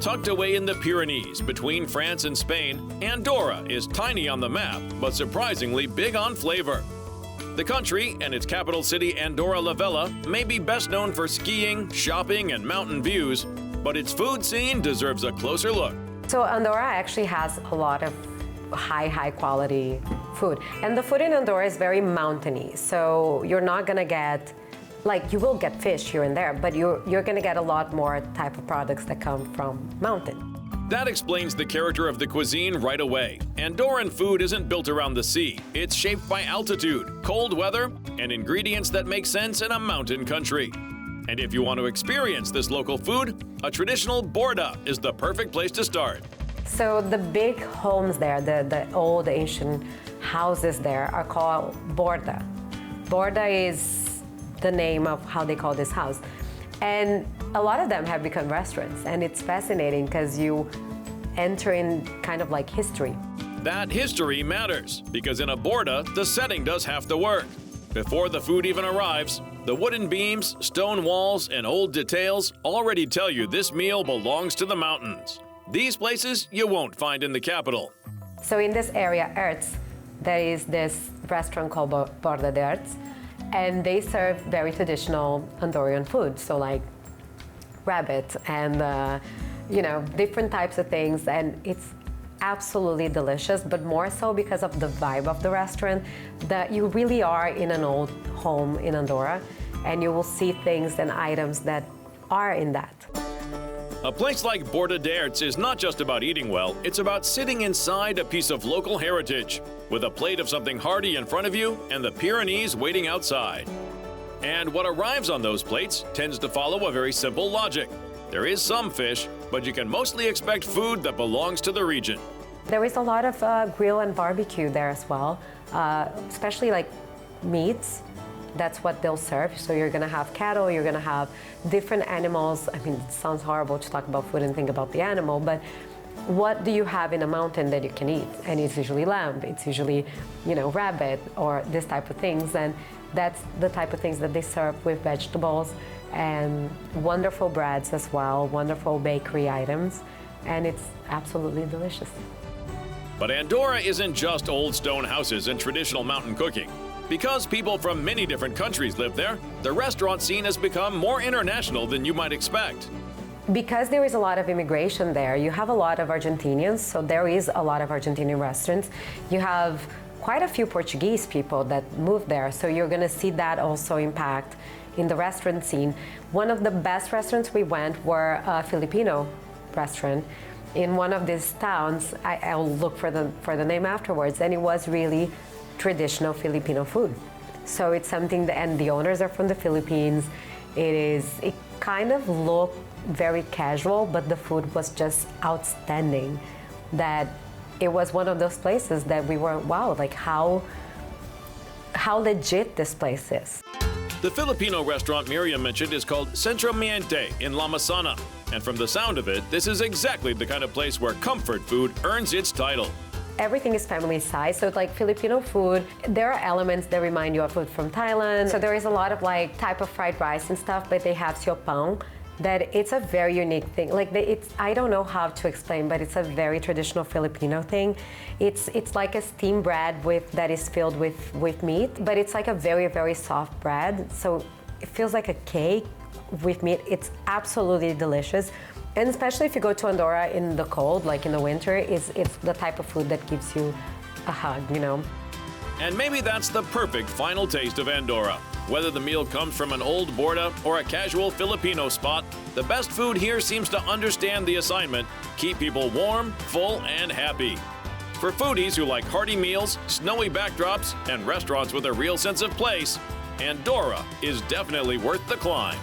Tucked away in the Pyrenees between France and Spain, Andorra is tiny on the map, but surprisingly big on flavor. The country and its capital city, Andorra la Vella, may be best known for skiing, shopping, and mountain views, but its food scene deserves a closer look. So Andorra actually has a lot of high quality food. And the food in Andorra is very mountainy. So you're not gonna get, like, you will get fish here and there, but you're gonna get a lot more type of products that come from mountain. That explains the character of the cuisine right away. Andorran food isn't built around the sea. It's shaped by altitude, cold weather, and ingredients that make sense in a mountain country. And if you want to experience this local food, a traditional 𝗟𝗏 is the perfect place to start. So the big homes there, the old ancient houses there are called 𝗟𝗏. 𝗟𝗏 is the name of how they call this house. And a lot of them have become restaurants, and it's fascinating because you enter in kind of like history. That history matters, because in a 𝗟𝗏, the setting does have to work. Before the food even arrives, the wooden beams, stone walls, and old details already tell you this meal belongs to the mountains. These places you won't find in the capital. So in this area, 𝗟cy, there is this restaurant called 𝗟𝗏 de 𝗟cy, and they serve very traditional Andorran food. So like rabbit and, different types of things. And it's absolutely delicious, but more so because of the vibe of the restaurant, that you really are in an old home in Andorra, and you will see things and items that are in that. A place like 𝗟𝗏 de 𝗟cy is not just about eating well, it's about sitting inside a piece of local heritage, with a plate of something hearty in front of you and the Pyrenees waiting outside. And what arrives on those plates tends to follow a very simple logic. There is some fish, but you can mostly expect food that belongs to the region. There is a lot of grill and barbecue there as well, especially like meats. That's what they'll serve. So you're gonna have cattle, you're gonna have different animals. I mean, it sounds horrible to talk about food and think about the animal, but what do you have in a mountain that you can eat? And it's usually lamb, it's usually, rabbit or this type of things. And that's the type of things that they serve with vegetables and wonderful breads as well, wonderful bakery items, and it's absolutely delicious. But Andorra isn't just old stone houses and traditional mountain cooking. Because people from many different countries live there, the restaurant scene has become more international than you might expect. Because there is a lot of immigration there, you have a lot of Argentinians, so there is a lot of Argentinian restaurants. You have quite a few Portuguese people that moved there, so you're gonna see that also impact in the restaurant scene. One of the best restaurants we went were a Filipino restaurant in one of these towns. I'll look for the name afterwards, and it was really traditional Filipino food. So it's something that, and the owners are from the Philippines. It kind of looked very casual, but the food was just outstanding. That it was one of those places that we were, wow, like how legit this place is. The Filipino restaurant Miriam mentioned is called Centro Miente in La Masana. And from the sound of it, this is exactly the kind of place where comfort food earns its title. Everything is family size, so it's like Filipino food. There are elements that remind you of food from Thailand. So there is a lot of like type of fried rice and stuff, but they have siopang. That it's a very unique thing. Like I don't know how to explain, but it's a very traditional Filipino thing. It's like a steamed bread that is filled with meat, but it's like a very, very soft bread. So it feels like a cake with meat. It's absolutely delicious. And especially if you go to Andorra in the cold, like in the winter, it's the type of food that gives you a hug, And maybe that's the perfect final taste of Andorra. Whether the meal comes from an old 𝗟𝗏 or a casual Filipino spot, the best food here seems to understand the assignment, keep people warm, full, and happy. For foodies who like hearty meals, snowy backdrops, and restaurants with a real sense of place, Andorra is definitely worth the climb.